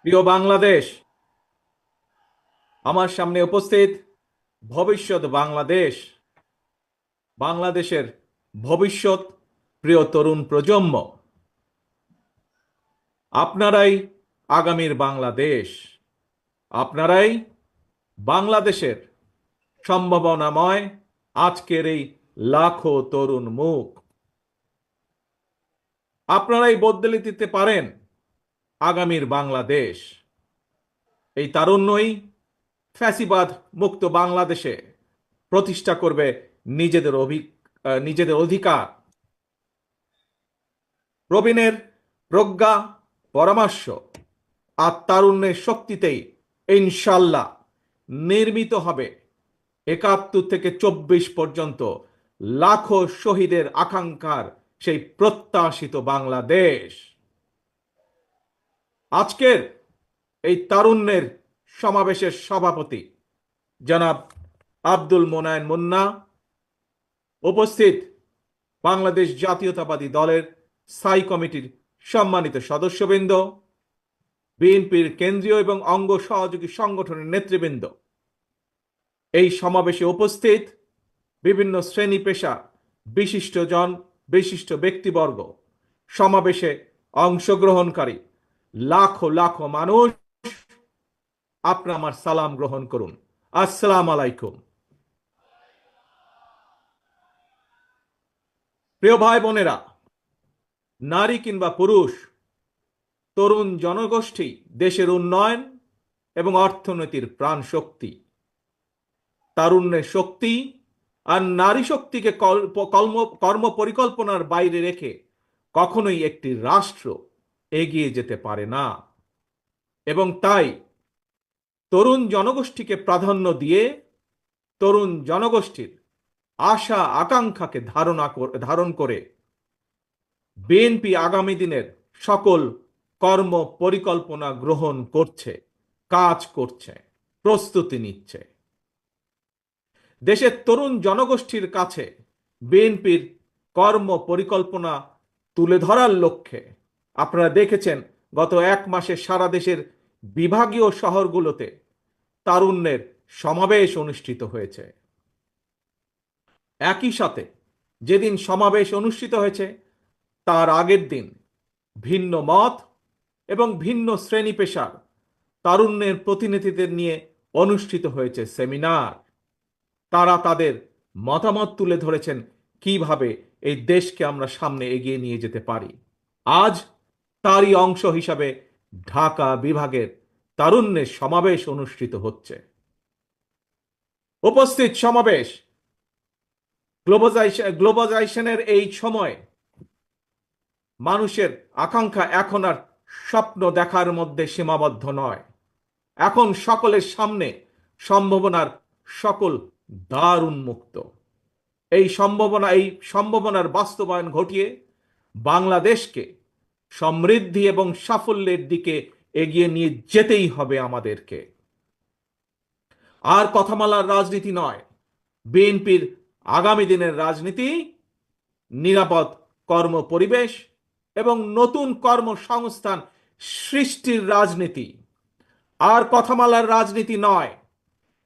প্রিয় বাংলাদেশ, আমার সামনে উপস্থিত ভবিষ্যৎ বাংলাদেশ, বাংলাদেশের ভবিষ্যৎ প্রিয় তরুণ প্রজন্ম, আপনারাই আগামীর বাংলাদেশ, আপনারাই বাংলাদেশের সম্ভাবনাময় আজকের এই লাখো তরুণ মুখ। আপনারাই বদলে দিতে পারেন আগামীর বাংলাদেশ। এই তারুণ্যই ফ্যাসিবাদ মুক্ত বাংলাদেশে প্রতিষ্ঠা করবে নিজেদের অধিকার। প্রবীণের প্রজ্ঞা, পরামর্শ আর তারুণ্যের শক্তিতেই ইনশাল্লাহ নির্মিত হবে ৭১ থেকে ২৪ পর্যন্ত লাখো শহীদের আকাঙ্ক্ষার সেই প্রত্যাশিত বাংলাদেশ। আজকের এই তারুণ্যের সমাবেশের সভাপতি জনাব আব্দুল মোনায়েন মুন্না, উপস্থিত বাংলাদেশ জাতীয়তাবাদী দলের স্থায়ী কমিটির সম্মানিত সদস্যবৃন্দ, বিএনপির কেন্দ্রীয় এবং অঙ্গ সহযোগী সংগঠনের নেতৃবৃন্দ, এই সমাবেশে উপস্থিত বিভিন্ন শ্রেণী পেশা বিশিষ্টজন, বিশিষ্ট ব্যক্তিবর্গ, সমাবেশে অংশগ্রহণকারী লাখো লাখো মানুষ, আপনারা আমার সালাম গ্রহণ করুন। আসসালাম আলাইকুম। প্রিয় ভাই বোনেরা, নারী কিংবা পুরুষ, তরুণ জনগোষ্ঠী দেশের উন্নয়ন এবং অর্থনীতির প্রাণ শক্তি। তারুণ্যের শক্তি আর নারী শক্তিকে কর্ম পরিকল্পনার বাইরে রেখে কখনোই একটি রাষ্ট্র এগিয়ে যেতে পারে না। এবং তাই তরুণ জনগোষ্ঠীকে প্রাধান্য দিয়ে তরুণ জনগোষ্ঠীর আশা আকাঙ্ক্ষাকে ধারণ করে বিএনপি আগামী দিনের সকল কর্ম পরিকল্পনা গ্রহণ করছে, কাজ করছে, প্রস্তুতি নিচ্ছে। দেশের তরুণ জনগোষ্ঠীর কাছে বিএনপির কর্ম পরিকল্পনা তুলে ধরার লক্ষ্যে আপনারা দেখেছেন গত ১ মাসে সারা দেশের বিভাগীয় শহরগুলোতে তারুণ্যের সমাবেশ অনুষ্ঠিত হয়েছে। একই সাথে যেদিন সমাবেশ অনুষ্ঠিত হয়েছে তার আগের দিন ভিন্ন মত এবং ভিন্ন শ্রেণী পেশার তারুণ্যের প্রতিনিধিদের নিয়ে অনুষ্ঠিত হয়েছে সেমিনার। তারা তাদের মতামত তুলে ধরেছেন কিভাবে এই দেশকে আমরা সামনে এগিয়ে নিয়ে যেতে পারি। আজ তারই অংশ হিসাবে ঢাকা বিভাগের তারুণ্যের সমাবেশ অনুষ্ঠিত হচ্ছে। উপস্থিত সমাবেশ গ্লোবালাইজেশনের এই সময় মানুষের আকাঙ্ক্ষা এখন আর স্বপ্ন দেখার মধ্যে সীমাবদ্ধ নয়। এখন সকলের সামনে সম্ভাবনার সকল দ্বার উন্মুক্ত। এই সম্ভাবনার বাস্তবায়ন ঘটিয়ে বাংলাদেশকে সমৃদ্ধি এবং সাফল্যের দিকে এগিয়ে নিয়ে যেতেই হবে আমাদেরকে। আর কথামালার রাজনীতি নয়, বিএনপির আগামী দিনের রাজনীতি নিরাপদ কর্ম পরিবেশ এবং নতুন কর্মসংস্থান সৃষ্টির রাজনীতি। আর কথামালার রাজনীতি নয়,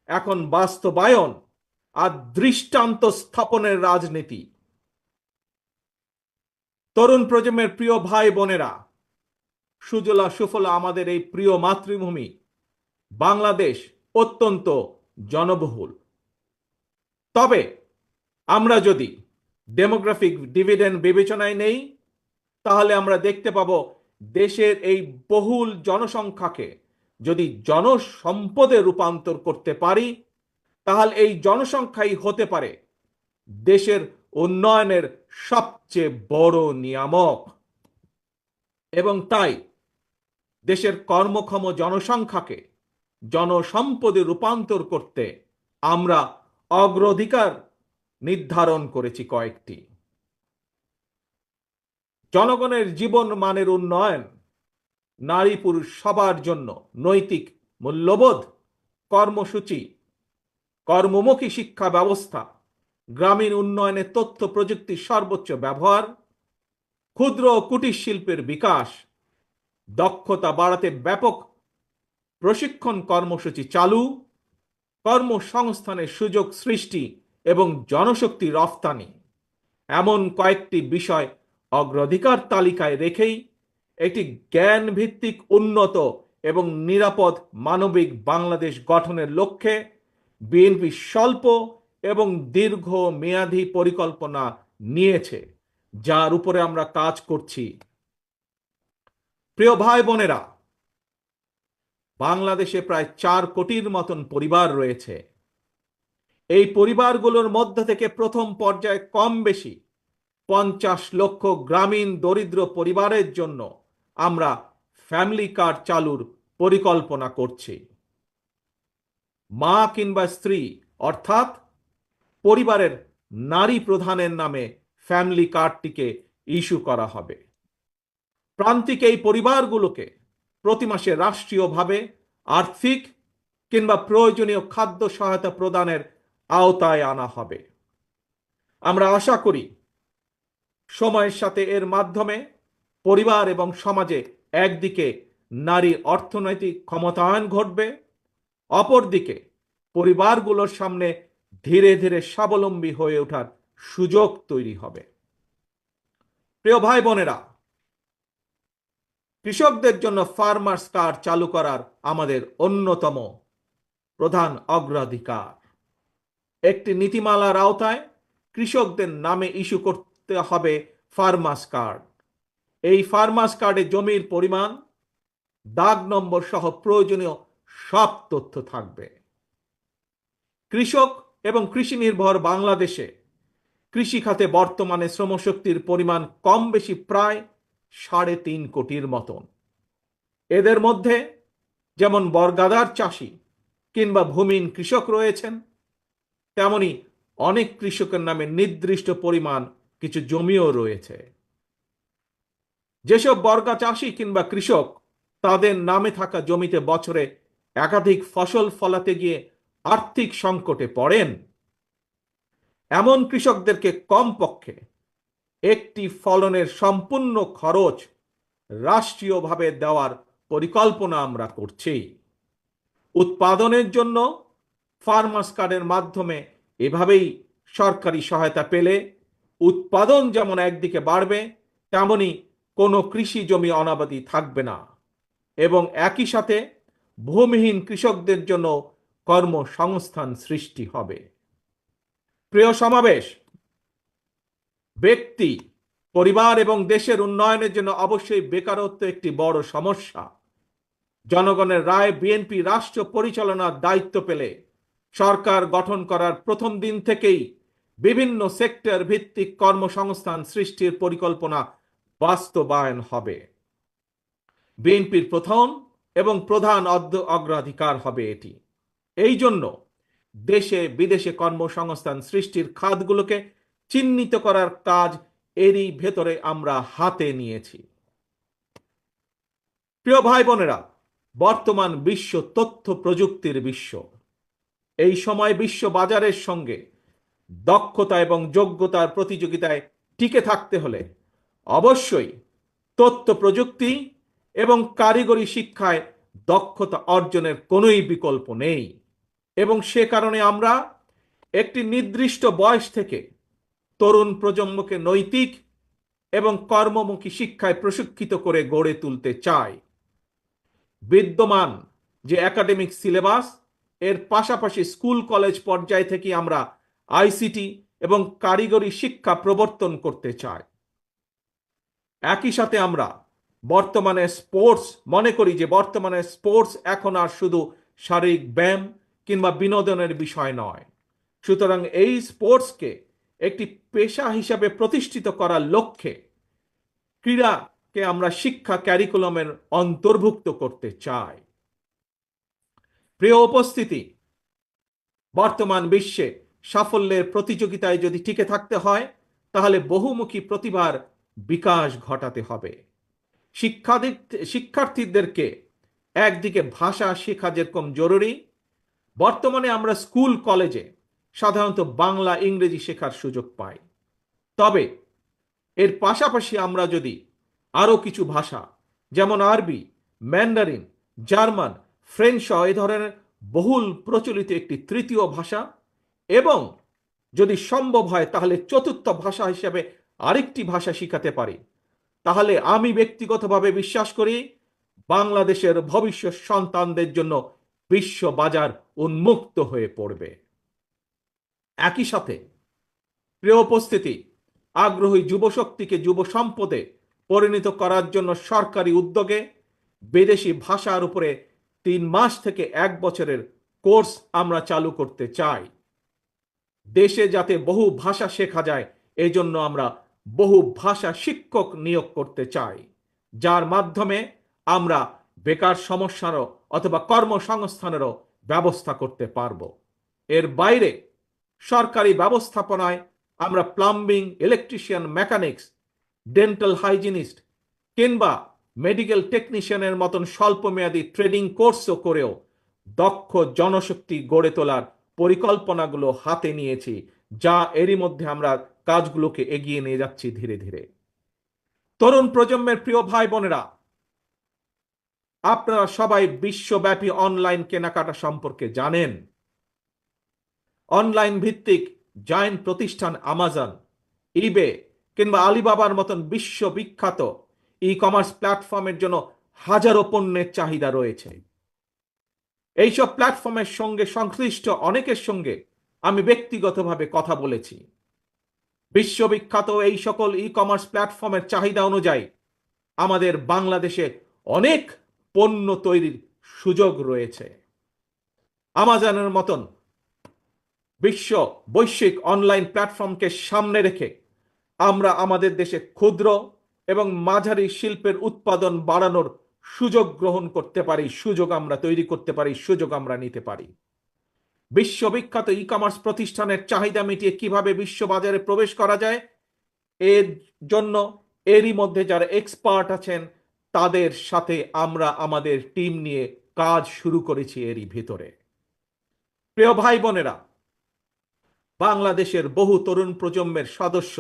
এখন বাস্তবায়ন আর দৃষ্টান্ত স্থাপনের রাজনীতি। তরুণ প্রজন্মের প্রিয় ভাই বোনেরা, সুজলা সুফলা আমাদের এই প্রিয় মাতৃভূমি বাংলাদেশ অত্যন্ত জনবহুল। তবে আমরা যদি ডেমোগ্রাফিক ডিভিডেন্ড বিবেচনায় নেই, তাহলে আমরা দেখতে পাব দেশের এই বহুল জনসংখ্যাকে যদি জনসম্পদে রূপান্তর করতে পারি, তাহলে এই জনসংখ্যাই হতে পারে দেশের উন্নয়নের সবচেয়ে বড় নিয়ামক। এবং তাই দেশের কর্মক্ষম জনসংখ্যাকে জনসম্পদে রূপান্তর করতে আমরা অগ্রাধিকার নির্ধারণ করেছি কয়েকটি। জনগণের জীবন মানের উন্নয়ন, নারী পুরুষ সবার জন্য নৈতিক মূল্যবোধ কর্মসূচি, কর্মমুখী শিক্ষা ব্যবস্থা, গ্রামীণ উন্নয়নে তথ্য প্রযুক্তির সর্বোচ্চ ব্যবহার, ক্ষুদ্র ও কুটির শিল্পের বিকাশ, দক্ষতা বাড়াতে ব্যাপক প্রশিক্ষণ কর্মসূচি চালু, কর্মসংস্থানের সুযোগ সৃষ্টি এবং জনশক্তি রফতানি, এমন কয়েকটি বিষয় অগ্রাধিকার তালিকায় রেখেই একটি জ্ঞান ভিত্তিক উন্নত এবং নিরাপদ মানবিক বাংলাদেশ গঠনের লক্ষ্যে বিএনপি স্বল্প এবং দীর্ঘ মেয়াদী পরিকল্পনা নিয়েছে, যার উপরে আমরা কাজ করছি। প্রিয় ভাই বোনেরা, বাংলাদেশে প্রায় 4 কোটির মতন পরিবার রয়েছে। এই পরিবারগুলোর মধ্য থেকে প্রথম পর্যায়ে কম বেশি 50 লক্ষ গ্রামীণ দরিদ্র পরিবারের জন্য আমরা ফ্যামিলি কার্ড চালুর পরিকল্পনা করছি। মা কিংবা স্ত্রী অর্থাৎ পরিবারের নারী প্রধানের নামে ফ্যামিলি কার্ডটিকে ইস্যু করা হবে। প্রান্তিক এই পরিবারগুলোকে প্রতি মাসে রাষ্ট্রীয়ভাবে আর্থিক কিংবা প্রয়োজনীয় খাদ্য সহায়তা প্রদানের আওতায় আনা হবে। আমরা আশা করি সময়ের সাথে এর মাধ্যমে পরিবার এবং সমাজে একদিকে নারীর অর্থনৈতিক ক্ষমতায়ন ঘটবে, অপরদিকে পরিবারগুলোর সামনে ধীরে ধীরে স্বাবলম্বী হয়ে ওঠার সুযোগ তৈরি হবে। প্রিয় ভাই বোনেরা, কৃষকদের জন্য ফার্মার্স কার্ড চালু করার আমাদের অন্যতম প্রধান অগ্রাধিকার। একটি নীতিমালার আওতায় কৃষকদের নামে ইস্যু করতে হবে ফার্মার্স কার্ড। এই ফার্মার্স কার্ডে জমির পরিমাণ, দাগ নম্বর সহ প্রয়োজনীয় সব তথ্য থাকবে। কৃষক এবং কৃষি নির্ভর বাংলাদেশে কৃষি খাতে বর্তমানে শ্রমশক্তির পরিমাণ কম বেশি প্রায় 3.5 কোটির মতন। এদের মধ্যে যেমন বর্গাদার চাষি কিংবা ভূমিহীন কৃষক রয়েছেন, তেমনি অনেক কৃষকের নামে নির্দিষ্ট পরিমাণ কিছু জমিও রয়েছে। যেসব বর্গা চাষি কিংবা কৃষক তাদের নামে থাকা জমিতে বছরে একাধিক ফসল ফলাতে গিয়ে আর্থিক সংকটে পড়েন, এমন কৃষকদেরকে কমপক্ষে একটি ফলনের সম্পূর্ণ খরচ রাষ্ট্রীয়ভাবে দেওয়ার পরিকল্পনা আমরা করছি। উৎপাদনের জন্য ফার্মার্স কার্ডের মাধ্যমে এভাবেই সরকারি সহায়তা পেলে উৎপাদন যেমন একদিকে বাড়বে, তেমনি কোনো কৃষি জমি অনাবাদি থাকবে না এবং একই সাথে ভূমিহীন কৃষকদের জন্য কর্মসংস্থান সৃষ্টি হবে। প্রিয় সমাবেশ, ব্যক্তি, পরিবার এবং দেশের উন্নয়নের জন্য অবশ্যই বেকারত্ব একটি বড় সমস্যা। জনগণের রায় বিএনপি রাষ্ট্র পরিচালনার দায়িত্ব পেলে সরকার গঠন করার প্রথম দিন থেকেই বিভিন্ন সেক্টর ভিত্তিক কর্মসংস্থান সৃষ্টির পরিকল্পনা বাস্তবায়ন হবে। বিএনপির প্রথম এবং প্রধান অগ্রাধিকার হবে এটি। এই জন্য দেশে বিদেশে কর্মসংস্থান সৃষ্টির খাতগুলোকে চিহ্নিত করার কাজ এরই ভেতরে আমরা হাতে নিয়েছি। প্রিয় ভাই বোনেরা, বর্তমান বিশ্ব তথ্য প্রযুক্তির বিশ্ব। এই সময় বিশ্ব বাজারের সঙ্গে দক্ষতা এবং যোগ্যতার প্রতিযোগিতায় টিকে থাকতে হলে অবশ্যই তথ্য প্রযুক্তি এবং কারিগরি শিক্ষায় দক্ষতা অর্জনের কোনোই বিকল্প নেই এবং সে কারণে আমরা একটি নির্দিষ্ট বয়স থেকে তরুণ প্রজন্মকে নৈতিক এবং কর্মমুখী শিক্ষায় প্রশিক্ষিত করে গড়ে তুলতে চাই। বিদ্যমান যে একাডেমিক সিলেবাস, এর পাশাপাশি স্কুল কলেজ পর্যায় থেকে আমরা আইসিটি এবং কারিগরি শিক্ষা প্রবর্তন করতে চাই। একই সাথে আমরা বর্তমানে মনে করি যে বর্তমানে স্পোর্টস এখন আর শুধু শারীরিক ব্যায়াম কিংবা বিনোদনের বিষয় নয়। সুতরাং এই স্পোর্টসকে একটি পেশা হিসাবে প্রতিষ্ঠিত করার লক্ষ্যে ক্রীড়াকে আমরা শিক্ষা ক্যারিকুলামের অন্তর্ভুক্ত করতে চাই। প্রিয় উপস্থিতি, বর্তমান বিশ্বে সাফল্যের প্রতিযোগিতায় যদি টিকে থাকতে হয় তাহলে বহুমুখী প্রতিভার বিকাশ ঘটাতে হবে। শিক্ষার্থীদেরকে একদিকে ভাষা শেখা যেরকম জরুরি, বর্তমানে আমরা স্কুল কলেজে সাধারণত বাংলা ইংরেজি শেখার সুযোগ পাই, তবে এর পাশাপাশি আমরা যদি আরও কিছু ভাষা যেমন আরবি, ম্যান্ডারিন, জার্মান, ফ্রেঞ্চ সহ এই ধরনের বহুল প্রচলিত একটি তৃতীয় ভাষা, এবং যদি সম্ভব হয় তাহলে চতুর্থ ভাষা হিসেবে আরেকটি ভাষা শিখাতে পারি, তাহলে আমি ব্যক্তিগতভাবে বিশ্বাস করি বাংলাদেশের ভবিষ্যৎ সন্তানদের জন্য বিশ্ব বাজার উন্মুক্ত হয়ে পড়বে। একই সাথে প্রিয় উপস্থিতি, আগ্রহী যুবশক্তিকে যুব সম্পদে পরিণত করার জন্য সরকারি উদ্যোগে বিদেশি ভাষার উপরে 3 মাস থেকে 1 বছরের কোর্স আমরা চালু করতে চাই। দেশে যাতে বহু ভাষা শেখা যায়, এই জন্য আমরা বহু ভাষা শিক্ষক নিয়োগ করতে চাই, যার মাধ্যমে আমরা বেকার সমস্যারও অথবা কর্মসংস্থানেরও ব্যবস্থা করতে পারব। এর বাইরে সরকারি ব্যবস্থাপনায় আমরা plumbing, electrician, mechanics, dental hygienist কিংবা মেডিকেল টেকনিশিয়ানের মতন স্বল্পমেয়াদী ট্রেনিং কোর্সও করেও দক্ষ জনশক্তি গড়ে তোলার পরিকল্পনাগুলো হাতে নিয়েছি, যা এরই মধ্যে আমরা কাজগুলোকে এগিয়ে নিয়ে যাচ্ছি ধীরে ধীরে। তরুণ প্রজন্মের প্রিয় ভাই বোনেরা, আপনারা সবাই বিশ্বব্যাপী অনলাইন কেনাকাটা সম্পর্কে জানেন। অনলাইন ভিত্তিক জায়ান্ট প্রতিষ্ঠান আমাজন, ইবে কিংবা আলিবাবার মতন বিশ্ববিখ্যাত ই কমার্স প্ল্যাটফর্মের জন্য হাজারো পণ্যের চাহিদা রয়েছে। এইসব প্ল্যাটফর্মের সঙ্গে সংশ্লিষ্ট অনেকের সঙ্গে আমি ব্যক্তিগতভাবে কথা বলেছি। বিশ্ববিখ্যাত এই সকল ই কমার্স প্ল্যাটফর্মের চাহিদা অনুযায়ী আমাদের বাংলাদেশে অনেক পণ্য তৈরির সুযোগ রয়েছে। আমাজনের মতন বৈশ্বিক অনলাইন প্ল্যাটফর্মকে সামনে রেখে আমরা আমাদের দেশে ক্ষুদ্র এবং মাঝারি শিল্পের উৎপাদন বাড়ানোর সুযোগ গ্রহণ করতে পারি, সুযোগ আমরা তৈরি করতে পারি, সুযোগ আমরা নিতে পারি। বিশ্ববিখ্যাত ই কমার্স প্রতিষ্ঠানের চাহিদা মিটিয়ে কিভাবে বিশ্ববাজারে প্রবেশ করা যায়, এর জন্য এরই মধ্যে যারা এক্সপার্ট আছেন তাদের সাথে আমরা আমাদের টিম নিয়ে কাজ শুরু করেছি এরই ভিতরে। প্রিয় ভাই বোনেরা, বাংলাদেশের বহু তরুণ প্রজন্মের সদস্য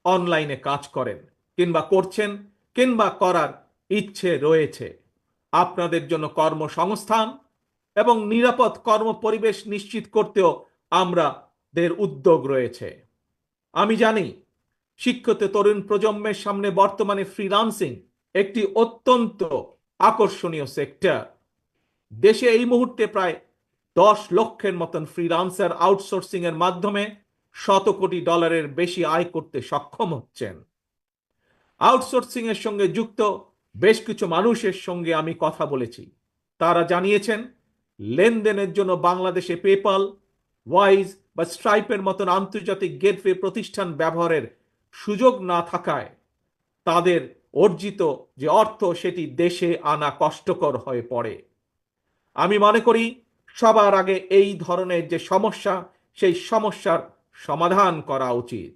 অনলাইনে কাজ করেন কিংবা করছেন কিংবা করার ইচ্ছে রয়েছে। আপনাদের জন্য কর্মসংস্থান এবং নিরাপদ কর্মপরিবেশ নিশ্চিত করতেও আমাদের উদ্যোগ রয়েছে। আমি জানি শিক্ষিত তরুণ প্রজন্মের সামনে বর্তমানে ফ্রিল্যান্সিং একটি অত্যন্ত আকর্ষণীয় সেক্টর। দেশে এই মুহূর্তে প্রায় 10 লক্ষের মতন ফ্রিল্যান্সার আউটসোর্সিং এর মাধ্যমে $100 কোটি বেশি আয় করতে সক্ষম হচ্ছেন। আউটসোর্সিং এর সঙ্গে যুক্ত বেশ কিছু মানুষের সঙ্গে আমি কথা বলেছি। তারা জানিয়েছেন লেনদেনের জন্য বাংলাদেশে পেপাল, ওয়াইজ বা স্ট্রাইপের মতন আন্তর্জাতিক গেটওয়ে প্রতিষ্ঠান ব্যবহারের সুযোগ না থাকায় তাদের অর্জিত যে অর্থ সেটি দেশে আনা কষ্টকর হয়ে পড়ে। আমি মনে করি সবার আগে এই ধরনের যে সমস্যা, সেই সমস্যার সমাধান করা উচিত।